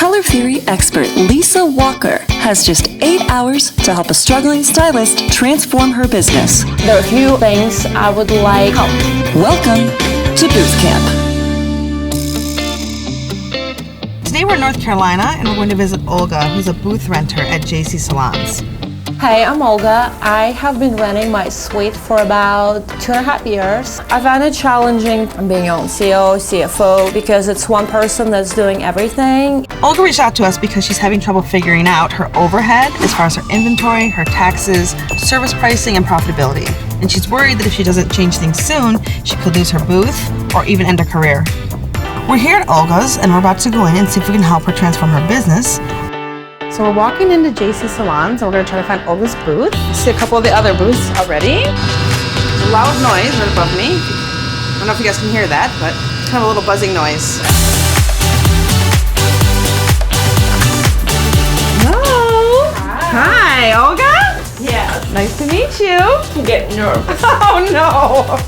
color theory expert Lisa Walker has just 8 hours to help a struggling stylist transform her business. There are a few things I would like help. Welcome to Booth Camp. Today we're in North Carolina and we're going to visit Olga, who's a booth renter at JC Salons. Hey, I'm Olga. I have been running my suite for about 2.5 years. I find it challenging being on CEO, CFO, because it's one person that's doing everything. Olga reached out to us because she's having trouble figuring out her overhead as far as her inventory, her taxes, service pricing, and profitability. And she's worried that if she doesn't change things soon, she could lose her booth or even end her career. We're here at Olga's and we're about to go in and see if we can help her transform her business. So we're walking into JC Salons and we're going to try to find Olga's booth. I see a couple of the other booths already. There's a loud noise right above me. I don't know if you guys can hear that, but it's kind of a little buzzing noise. Hello. Hi, Olga. Yeah, Nice to meet you. I'm getting nervous. Oh no.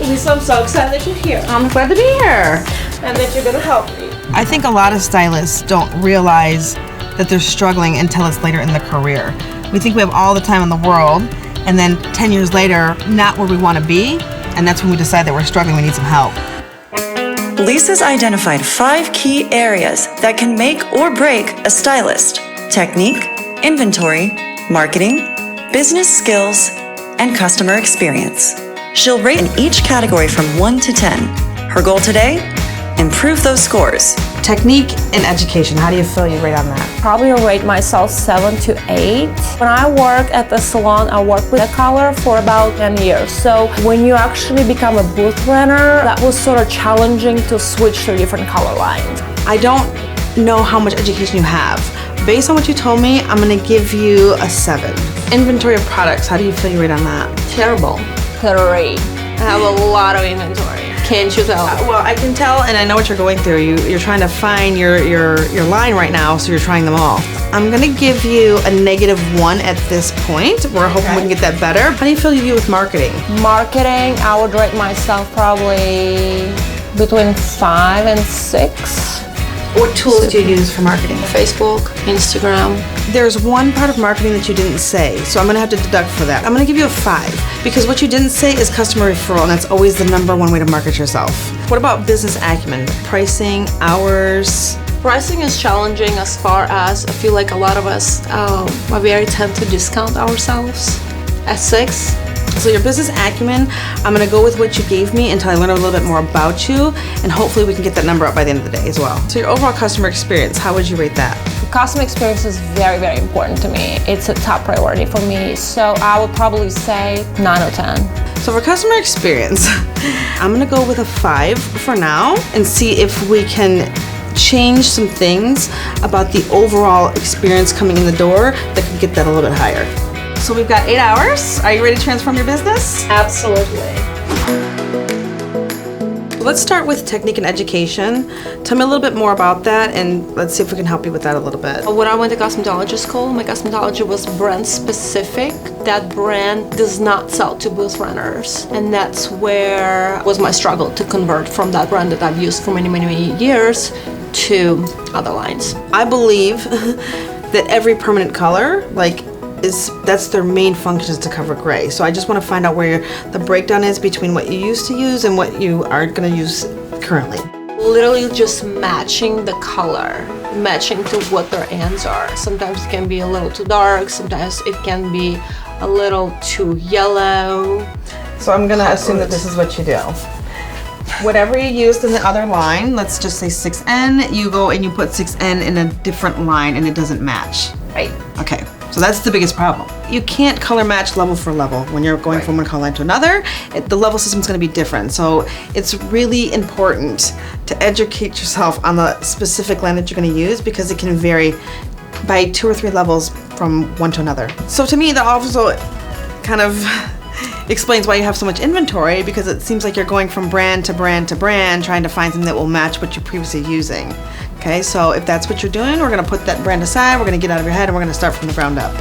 Lisa, I'm so excited you're here I'm glad to be here. and that you're gonna help me. I think a lot of stylists don't realize that they're struggling until it's later in their career. We think we have all the time in the world, and then 10 years later, not where we want to be, and that's when we decide that we're struggling, we need some help. Lisa's identified 5 key areas that can make or break a stylist: technique, inventory, marketing, business skills, and customer experience. She'll rate in each category from 1 to 10. Her goal today? Improve those scores. Technique and education, how do you feel you rate on that? Probably rate myself 7 to 8. When I work at the salon, I work with a color for about 10 years. So when you actually become a booth renter, that was sort of challenging to switch to different color lines. I don't know how much education you have. Based on what you told me, I'm gonna give you a 7. Inventory of products, how do you feel you rate on that? Terrible. 3. I have a lot of inventory. Can't you tell? Well, I can tell, and I know what you're going through. You're trying to find your line right now, so you're trying them all. I'm gonna give you a -1 at this point. We're hoping we can get that better. How do you feel you do with marketing? Marketing, I would rate myself probably between 5 and 6. What tools do you use for marketing? Facebook, Instagram. There's one part of marketing that you didn't say, so I'm gonna have to deduct for that. I'm gonna give you a 5, because what you didn't say is customer referral, and that's always the #1 way to market yourself. What about business acumen? Pricing, hours? Pricing is challenging as far as I feel like a lot of us are very tend to discount ourselves at 6. So your business acumen, I'm gonna go with what you gave me until I learn a little bit more about you, and hopefully we can get that number up by the end of the day as well. So your overall customer experience, how would you rate that? Customer experience is very, very important to me. It's a top priority for me. So I would probably say 9 or 10. So for customer experience, I'm gonna go with a 5 for now and see if we can change some things about the overall experience coming in the door that could get that a little bit higher. So we've got 8 hours. Are you ready to transform your business? Absolutely. Let's start with technique and education. Tell me a little bit more about that, and let's see if we can help you with that a little bit. When I went to cosmetology school, my cosmetology was brand specific. That brand does not sell to booth runners. And that's where was my struggle to convert from that brand that I've used for many, many, many years to other lines. I believe that every permanent color, that's their main function, is to cover gray. So I just want to find out where the breakdown is between what you used to use and what you are going to use currently. Literally just matching the color, matching to what their ends are. Sometimes it can be a little too dark, sometimes it can be a little too yellow. So I'm going to assume that this is what you do. Whatever you used in the other line, let's just say 6N, you go and you put 6N in a different line and it doesn't match. Right. Okay. So that's the biggest problem. You can't color match level for level. When you're going from one color line to another, the level system is going to be different. So it's really important to educate yourself on the specific line that you're going to use, because it can vary by 2 or 3 levels from one to another. So to me, that also kind of explains why you have so much inventory, because it seems like you're going from brand to brand to brand, trying to find something that will match what you're previously using. Okay, so if that's what you're doing, we're gonna put that brand aside, we're gonna get out of your head, and we're gonna start from the ground up.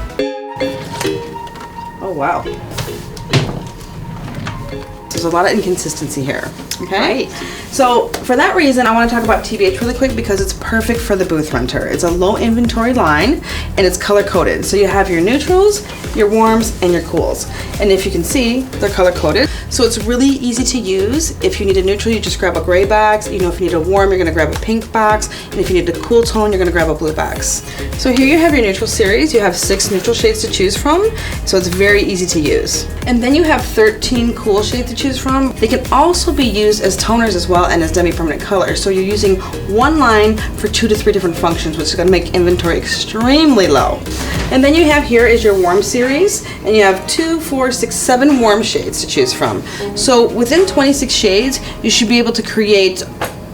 Oh, wow. There's a lot of inconsistency here. Okay. Right. So for that reason, I want to talk about TBH really quick because it's perfect for the booth renter. It's a low inventory line and it's color coded. So you have your neutrals, your warms, and your cools. And if you can see, they're color coded. So it's really easy to use. If you need a neutral, you just grab a gray box. You know, if you need a warm, you're gonna grab a pink box. And if you need a cool tone, you're gonna grab a blue box. So here you have your neutral series. You have 6 neutral shades to choose from. So it's very easy to use. And then you have 13 cool shades to choose from. They can also be used as toners as well and as demi-permanent colors. So you're using one line for 2 to 3 different functions, which is gonna make inventory extremely low. And then you have here is your warm series, and you have 2, 4, 6, 7 warm shades to choose from. So within 26 shades, you should be able to create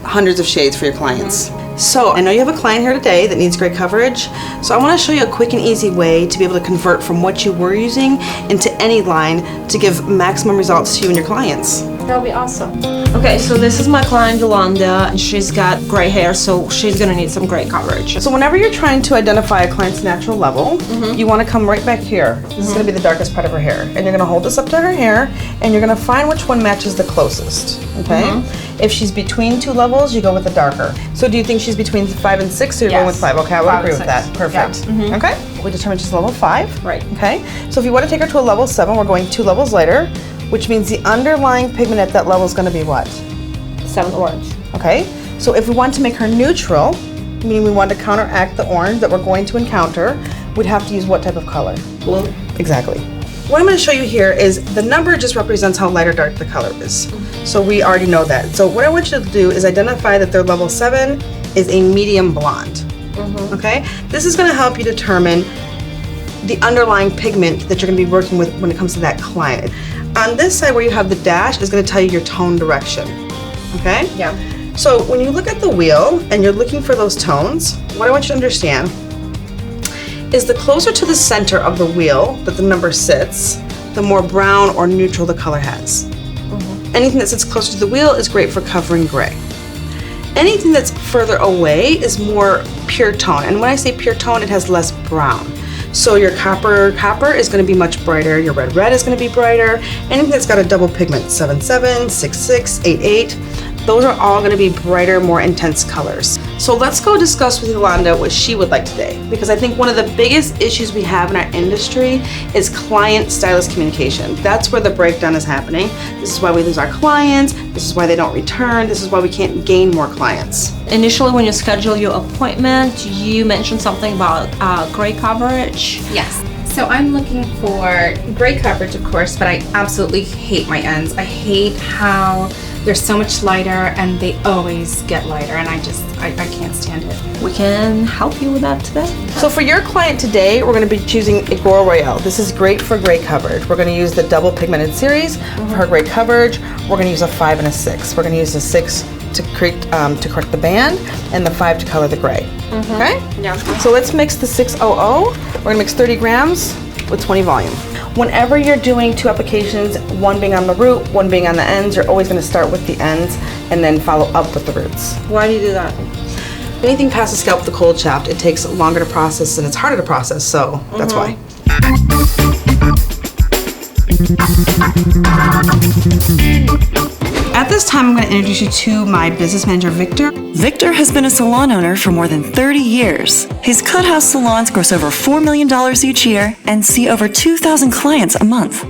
hundreds of shades for your clients. So I know you have a client here today that needs great coverage. So I want to show you a quick and easy way to be able to convert from what you were using into any line to give maximum results to you and your clients. That'll be awesome. Okay, so this is my client Yolanda, and she's got gray hair, so she's gonna need some gray coverage. So whenever you're trying to identify a client's natural level, you want to come right back here. This is going to be the darkest part of her hair. And you're going to hold this up to her hair, and you're going to find which one matches the closest, okay? If she's between 2 levels, you go with the darker. So do you think she's between 5 and 6, or you're going with 5? Okay, I would agree with that. Perfect. Yeah. Okay, we determined she's level 5. Right. Okay, so if you want to take her to a level 7, we're going 2 levels later, which means the underlying pigment at that level is going to be what? 7 orange. Okay, so if we want to make her neutral, meaning we want to counteract the orange that we're going to encounter, we'd have to use what type of color? Blue. Exactly. What I'm going to show you here is the number just represents how light or dark the color is. So we already know that. So what I want you to do is identify that their level 7 is a medium blonde. Okay, this is going to help you determine the underlying pigment that you're going to be working with when it comes to that client. On this side where you have the dash is going to tell you your tone direction. Okay? Yeah. So when you look at the wheel and you're looking for those tones, what I want you to understand is the closer to the center of the wheel that the number sits, the more brown or neutral the color has. Anything that sits closer to the wheel is great for covering gray. Anything that's further away is more pure tone. And when I say pure tone, it has less brown. So your copper is going to be much brighter. Your red is going to be brighter. Anything that's got a double pigment, 7-7, 6-6, 8-8, those are all going to be brighter, more intense colors. So let's go discuss with Yolanda what she would like today, because I think one of the biggest issues we have in our industry is client-stylist communication. That's where the breakdown is happening. This is why we lose our clients. This is why they don't return. This is why we can't gain more clients. Initially, when you schedule your appointment, you mentioned something about gray coverage. Yes. So I'm looking for gray coverage, of course, but I absolutely hate my ends. I hate how they're so much lighter and they always get lighter, and I can't stand it. We can help you with that today. So for your client today, we're going to be choosing Agora Royale. This is great for gray coverage. We're going to use the double pigmented series for her gray coverage. We're going to use a 5 and a 6. We're going to use the 6 to correct the band, and the 5 to color the gray. Okay? Yeah. So let's mix the 600. We're going to mix 30 grams with 20 volume. Whenever you're doing 2 applications, one being on the root, one being on the ends, you're always going to start with the ends and then follow up with the roots. Why do you do that? Anything past the scalp with the cold shaft, it takes longer to process and it's harder to process, so that's why. At this time, I'm going to introduce you to my business manager, Victor. Victor has been a salon owner for more than 30 years. His cut house salons gross over $4 million each year and see over 2,000 clients a month.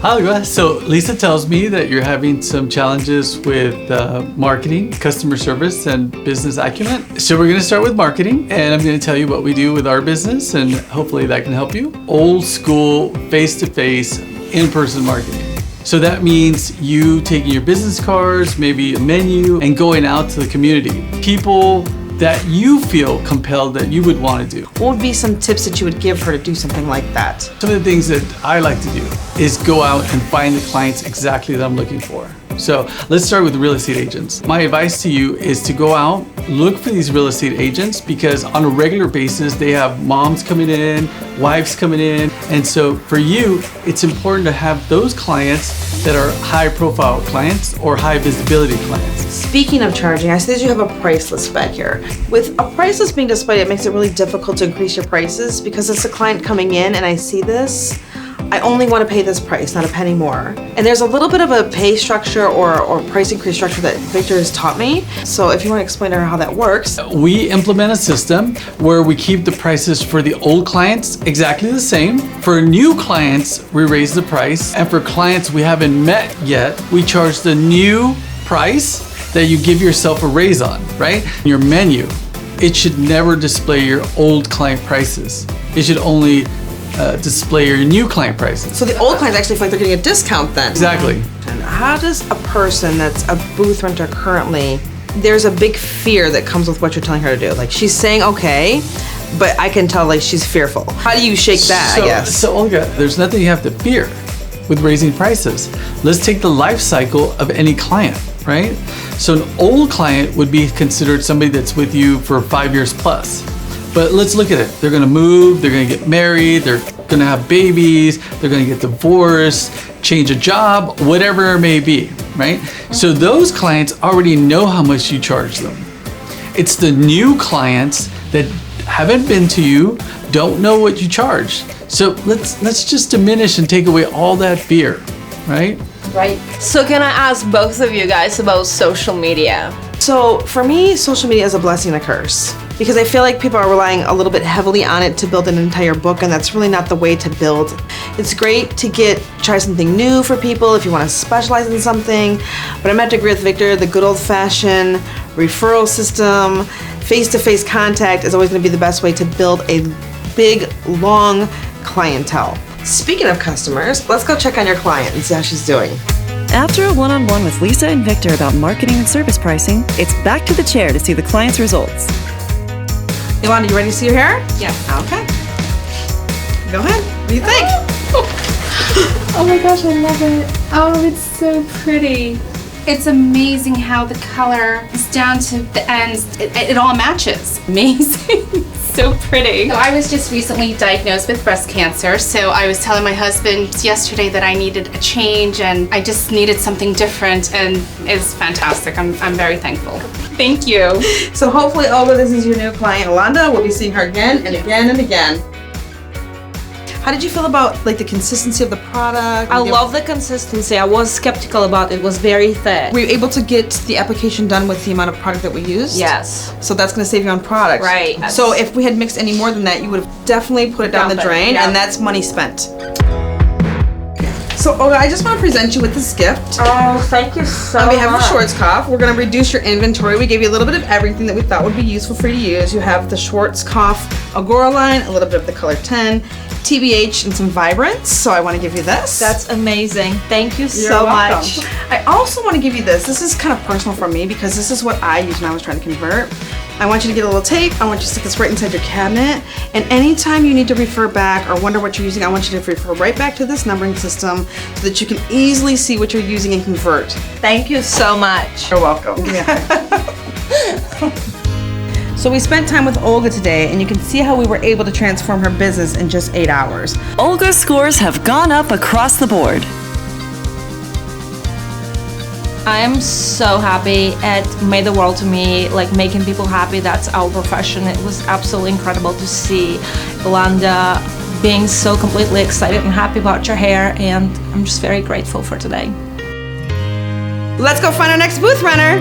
Hi, Olga. So Lisa tells me that you're having some challenges with marketing, customer service, and business acumen. So we're going to start with marketing, and I'm going to tell you what we do with our business, and hopefully that can help you. Old school, face-to-face, in-person marketing. So that means you taking your business cards, maybe a menu, and going out to the community. People that you feel compelled that you would want to do. What would be some tips that you would give her to do something like that? Some of the things that I like to do is go out and find the clients exactly that I'm looking for. So let's start with real estate agents. My advice to you is to go out, look for these real estate agents, because on a regular basis, they have moms coming in, wives coming in. And so for you, it's important to have those clients that are high profile clients or high visibility clients. Speaking of charging, I see that you have a price list back here. With a price list being displayed, it makes it really difficult to increase your prices, because it's a client coming in and I see this. I only want to pay this price, not a penny more. And there's a little bit of a pay structure or price increase structure that Victor has taught me. So if you want to explain to her how that works. We implement a system where we keep the prices for the old clients exactly the same. For new clients, we raise the price. And for clients we haven't met yet, we charge the new price that you give yourself a raise on, right? Your menu, it should never display your old client prices. It should only display your new client prices. So the old clients actually feel like they're getting a discount then. Exactly. And how does a person that's a booth renter currently, there's a big fear that comes with what you're telling her to do. Like she's saying okay, but I can tell like she's fearful. How do you shake that, I guess? So Olga, there's nothing you have to fear with raising prices. Let's take the life cycle of any client, right? So an old client would be considered somebody that's with you for 5 years plus. But let's look at it. They're gonna move, they're gonna get married, they're gonna have babies, they're gonna get divorced, change a job, whatever it may be, right? So those clients already know how much you charge them. It's the new clients that haven't been to you, don't know what you charge. So let's just diminish and take away all that fear, right? Right. So can I ask both of you guys about social media? So for me, social media is a blessing and a curse because I feel like people are relying a little bit heavily on it to build an entire book, and that's really not the way to build. It's great to try something new for people if you want to specialize in something, but I'm going to agree with Victor, the good old-fashioned referral system, face-to-face contact is always going to be the best way to build a big, long clientele. Speaking of customers, let's go check on your client and see how she's doing. After a one-on-one with Lisa and Victor about marketing and service pricing, it's back to the chair to see the client's results. Yolanda, you ready to see your hair? Yeah. Okay. Go ahead. What do you think? Oh my gosh, I love it. Oh, it's so pretty. It's amazing how the color is down to the ends. It all matches. Amazing. So pretty. So I was just recently diagnosed with breast cancer, so I was telling my husband yesterday that I needed a change and I just needed something different, and it's fantastic. I'm very thankful. Thank you. So hopefully, Olga, this is your new client, Yolanda. We'll be seeing her again and again and again. How did you feel about like the consistency of the product? I love the consistency. I was skeptical about it. It was very thick. Were you able to get the application done with the amount of product that we used? Yes. So that's going to save you on product. Right. So if we had mixed any more than that, you would have definitely put it down the drain, and that's money spent. So Olga, I just want to present you with this gift. Oh, thank you so much. On behalf of Schwarzkopf, we're going to reduce your inventory. We gave you a little bit of everything that we thought would be useful for you to use. You have the Schwarzkopf Agora line, a little bit of the color 10, TBH, and some vibrance. So I want to give you this. That's amazing. Thank you You're so welcome. much. I also want to give you this. This is kind of personal for me because this is what I used when I was trying to convert. I want you to get a little tape. I want you to stick this right inside your cabinet. And anytime you need to refer back or wonder what you're using, I want you to refer right back to this numbering system so that you can easily see what you're using and convert. Thank you so much. You're welcome. So we spent time with Olga today, and you can see how we were able to transform her business in just 8 hours. Olga's scores have gone up across the board. I am so happy. It made the world to me, like making people happy. That's our profession. It was absolutely incredible to see Yolanda being so completely excited and happy about your hair, and I'm just very grateful for today. Let's go find our next booth runner.